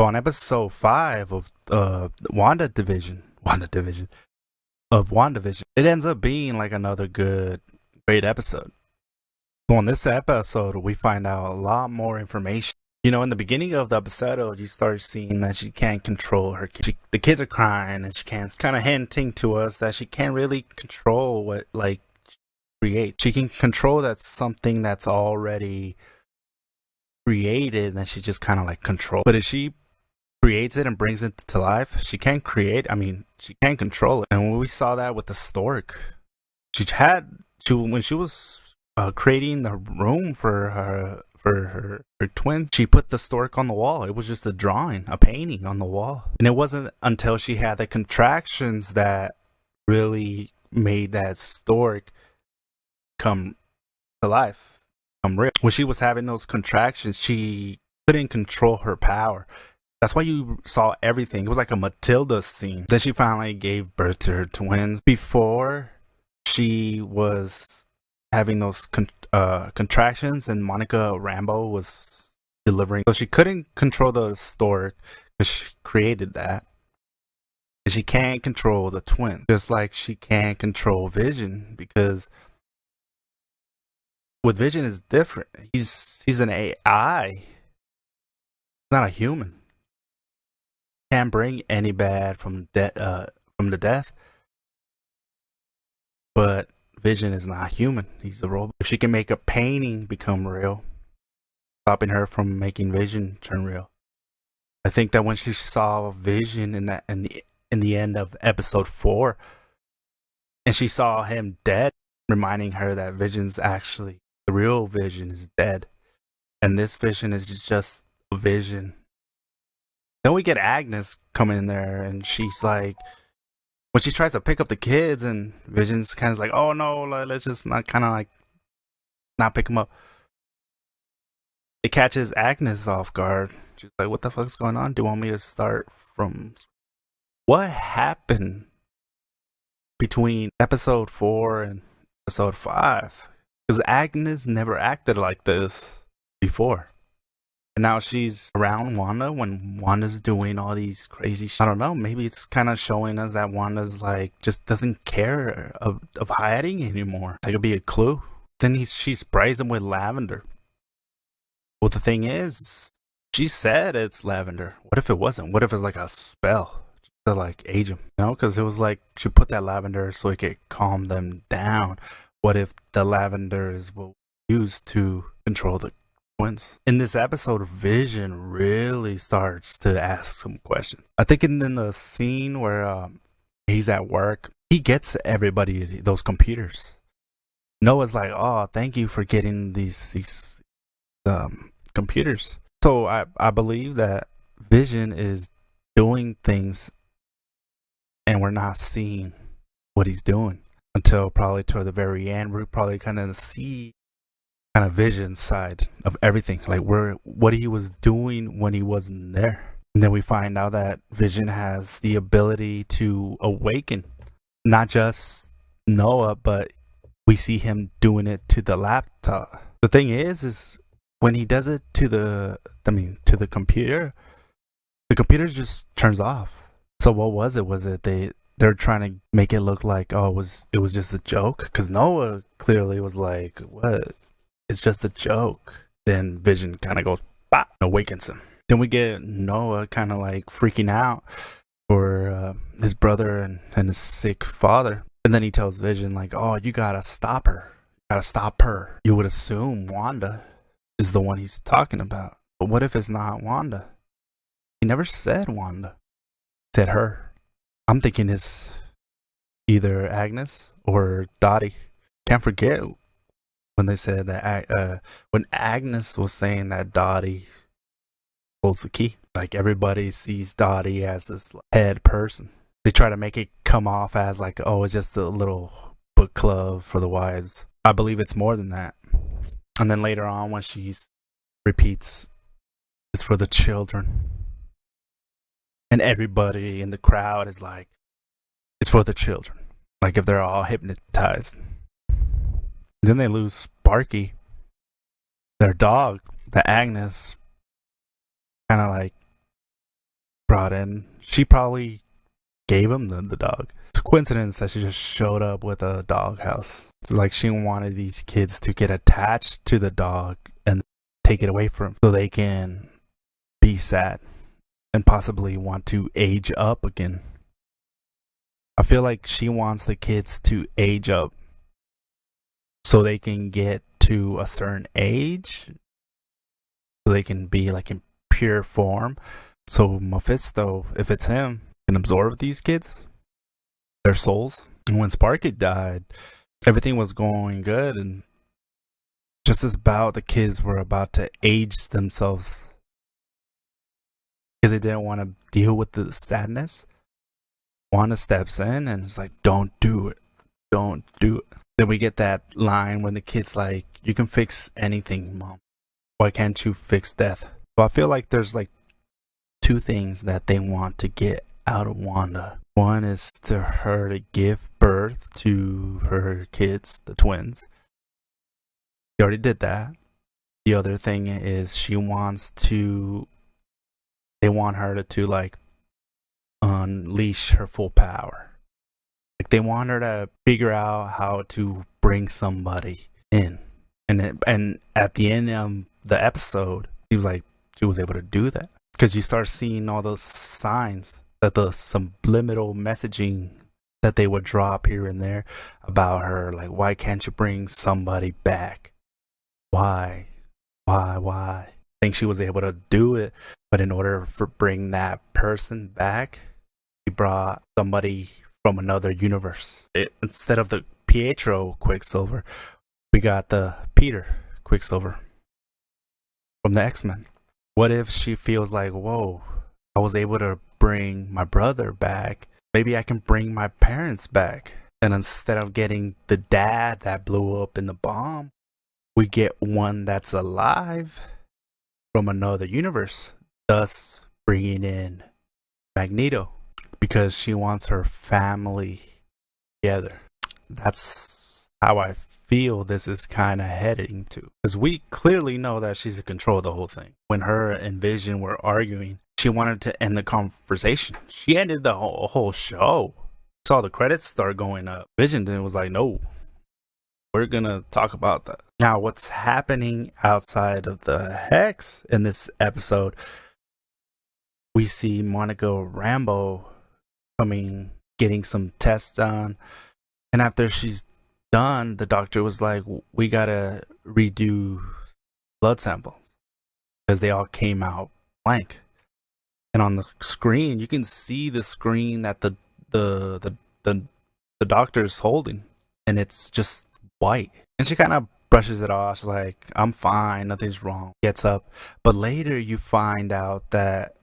So on episode 5 of WandaVision of WandaVision, it ends up being like another great episode. So on this episode, we find out a lot more information. In the beginning of the episode, you start seeing that she can't control her kids. The kids are crying, and she can't, kind of hinting to us that she can't really control what, create. She can control that something that's already created, and she just kind of control. But if she creates it and brings it to life, she can't create. She can't control it. And when we saw that with the stork, when she was creating the room for her twins, she put the stork on the wall. It was just a drawing, a painting on the wall. And it wasn't until she had the contractions that really made that stork come to life, come real. When she was having those contractions, she couldn't control her power. That's why you saw everything. It was like a Matilda scene. Then she finally gave birth to her twins. Before, she was having those contractions, and Monica Rambeau was delivering. So she couldn't control the stork because she created that. And she can't control the twins, just like she can't control Vision, because with Vision is different. He's an AI, not a human. Can't bring any bad from the death, but Vision is not human. He's a robot. If she can make a painting become real, stopping her from making Vision turn real. I think that when she saw Vision in the end of episode 4, and she saw him dead, reminding her that Vision's actually the real Vision is dead, and this Vision is just a vision. Then we get Agnes coming in there, and she's like, when she tries to pick up the kids, and Vision's kind of like, oh no, let's just not pick them up. It catches Agnes off guard. She's like, what the fuck's going on? Do you want me to start from... What happened between episode 4 and episode 5? Because Agnes never acted like this before. And now she's around Wanda when Wanda's doing all these crazy shit. I don't know, maybe it's kind of showing us that Wanda's just doesn't care of hiding anymore. That could be a clue. Then she sprays him with lavender. Well, the thing is, she said it's lavender. What if it wasn't? What if it's like a spell to age him? Because it was she put that lavender so it could calm them down. What if the lavender is what we used to control the twins? In this episode, Vision really starts to ask some questions. I think in the scene where he's at work, he gets everybody those computers. Noah's like, oh, thank you for getting these computers. So I believe that Vision is doing things and we're not seeing what he's doing until probably toward the very end. We're probably kind of see Vision side of everything, what he was doing when he wasn't there. And then we find out that Vision has the ability to awaken not just Noah, but we see him doing it to the laptop. The thing is when he does it to the computer, the computer just turns off. So what was it? Was it they're trying to make it look like, oh, it was just a joke? Because Noah clearly was like, what? It's just a joke. Then Vision kind of goes, bah, awakens him. Then we get Noah kind of freaking out for his brother and his sick father. And then he tells Vision oh, you gotta stop her. You gotta stop her. You would assume Wanda is the one he's talking about. But what if it's not Wanda? He never said Wanda. He said her. I'm thinking it's either Agnes or Dottie. Can't forget when they said that when Agnes was saying that Dottie holds the key. Everybody sees Dottie as this head person. They try to make it come off as oh, it's just a little book club for the wives. I believe it's more than that. And then later on when she repeats, it's for the children. And everybody in the crowd is it's for the children. If they're all hypnotized. Then they lose Sparky, their dog, that Agnes kind of brought in. She probably gave him the dog. It's a coincidence that she just showed up with a dog house. It's like she wanted these kids to get attached to the dog and take it away from them so they can be sad and possibly want to age up again. I feel like she wants the kids to age up so they can get to a certain age, so they can be like in pure form. So Mephisto, if it's him, can absorb these kids, their souls. And when Sparky died, everything was going good, and just as about the kids were about to age themselves because they didn't want to deal with the sadness, Wanda steps in and is like, don't do it. Don't do it. Then we get that line when the kid's like, you can fix anything, Mom. Why can't you fix death? So I feel like there's like two things that they want to get out of Wanda. One is to her to give birth to her kids, the twins. She already did that. The other thing is they want her to like unleash her full power. Like they want her to figure out how to bring somebody in. And at the end of the episode, she was able to do that. Because you start seeing all those signs that the subliminal messaging that they would drop here and there about her. Like, why can't you bring somebody back? Why? I think she was able to do it. But in order to bring that person back, he brought somebody from another universe. Instead of the Pietro Quicksilver, we got the Peter Quicksilver from the X-Men. What if she feels like, whoa, I was able to bring my brother back. Maybe I can bring my parents back. And instead of getting the dad that blew up in the bomb, we get one that's alive from another universe, thus bringing in Magneto, because she wants her family together. That's how I feel this is kind of heading to. Because we clearly know that she's in control of the whole thing. When her and Vision were arguing, she wanted to end the conversation. She ended the whole show. Saw the credits start going up. Vision then was like, no, we're going to talk about that. Now, what's happening outside of the Hex in this episode, we see Monica Rambeau getting some tests done. And after she's done, the doctor was like, we gotta redo blood samples because they all came out blank. And on the screen, you can see the screen that the doctor's holding, and it's just white. And she kind of brushes it off. She's like, I'm fine, nothing's wrong. Gets up, but later you find out that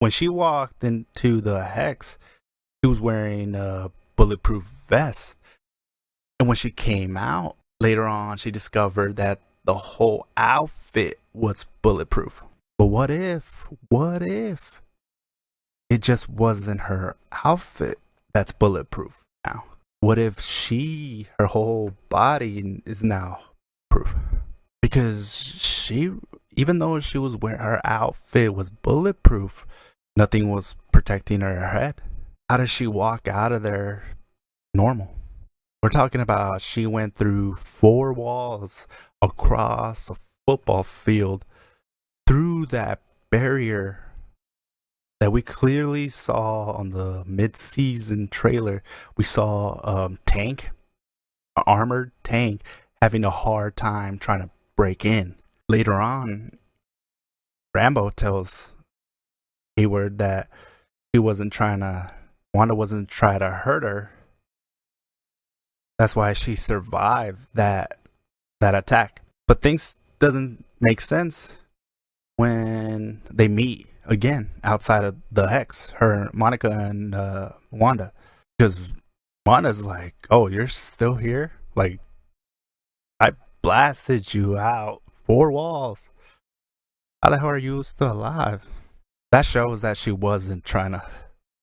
when she walked into the Hex, she was wearing a bulletproof vest. And when she came out, later on, she discovered that the whole outfit was bulletproof. But what if it just wasn't her outfit that's bulletproof now? What if her whole body is now proof? Because even though she was wearing, her outfit was bulletproof, nothing was protecting her head. How does she walk out of there normal? We're talking about she went through 4 walls across a football field through that barrier that we clearly saw on the mid-season trailer. We saw an armored tank having a hard time trying to break in. Later on, Rambeau tells Hayward that Wanda wasn't trying to hurt her. That's why she survived that attack. But things doesn't make sense when they meet again outside of the Hex, Monica and Wanda. Because Wanda's like, oh, you're still here? Like, I blasted you out 4 walls. How the hell are you still alive? That shows that she wasn't trying to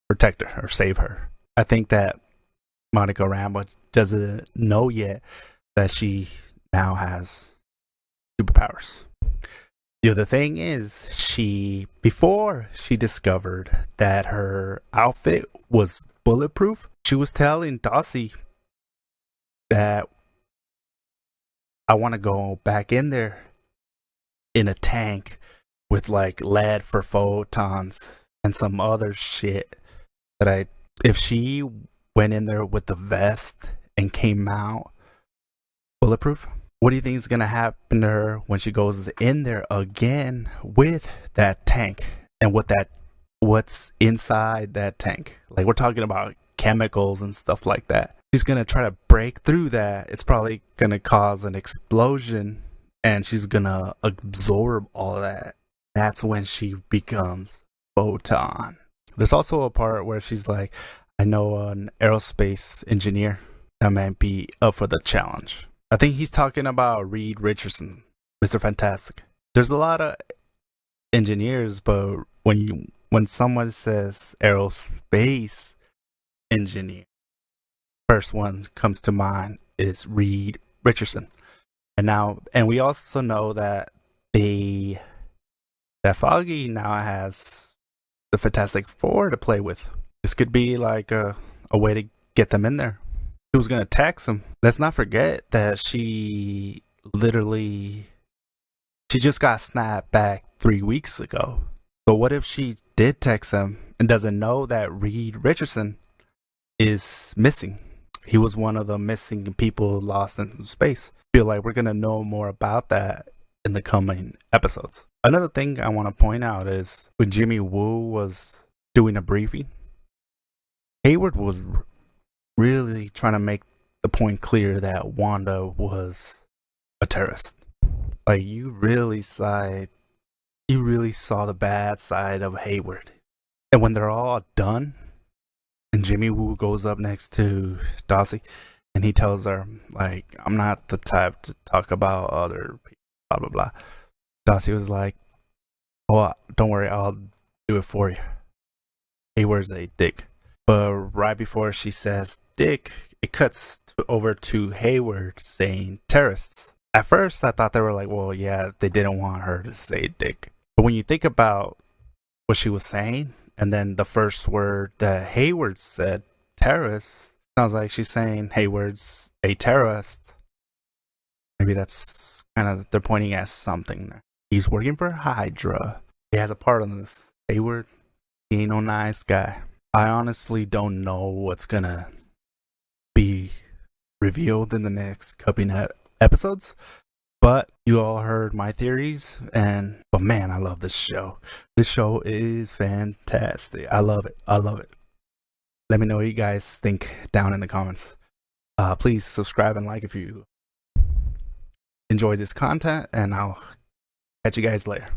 protect her or save her. I think that Monica Rambeau doesn't know yet that she now has superpowers. The other thing is, before she discovered that her outfit was bulletproof, she was telling Dossie that I want to go back in there in a tank with like lead for photons and some other shit if she went in there with the vest and came out bulletproof, what do you think is going to happen to her when she goes in there again with that tank and what's inside that tank? Like, we're talking about chemicals and stuff like that. She's going to try to break through that. It's probably going to cause an explosion and she's going to absorb all that. That's when she becomes Photon. There's also a part where she's like, I know an aerospace engineer that might be up for the challenge. I think he's talking about Reed Richardson, Mr. Fantastic. There's a lot of engineers, but when someone says aerospace engineer, first one comes to mind is Reed Richardson. And we also know that that Foggy now has the Fantastic Four to play with. This could be like a way to get them in there. Who's gonna text him? Let's not forget that she just got snapped back 3 weeks ago. So what if she did text him and doesn't know that Reed Richardson is missing? He was one of the missing people lost in space. Feel like we're gonna know more about that in the coming episodes. Another thing I want to point out is when Jimmy Woo was doing a briefing, Hayward was really trying to make the point clear that Wanda was a terrorist. Like, you really saw the bad side of Hayward. And when they're all done, and Jimmy Woo goes up next to Dossie, and he tells her, like, I'm not the type to talk about other people, blah, blah, blah. Dossie was like, oh, don't worry, I'll do it for you. Hayward's a dick. But right before she says dick, it cuts over to Hayward saying terrorists. At first, I thought they were like, well, yeah, they didn't want her to say dick. But when you think about what she was saying, and then the first word that Hayward said, terrorist, sounds like she's saying Hayward's a terrorist. Maybe that's kind of, they're pointing at something there. He's working for Hydra. He has a part in this. Hayward, he ain't no nice guy. I honestly don't know what's gonna be revealed in the next coming episodes, but you all heard my theories, but man, I love this show. This show is fantastic. I love it. Let me know what you guys think down in the comments. Please subscribe and like if you enjoy this content, and I'll catch you guys later.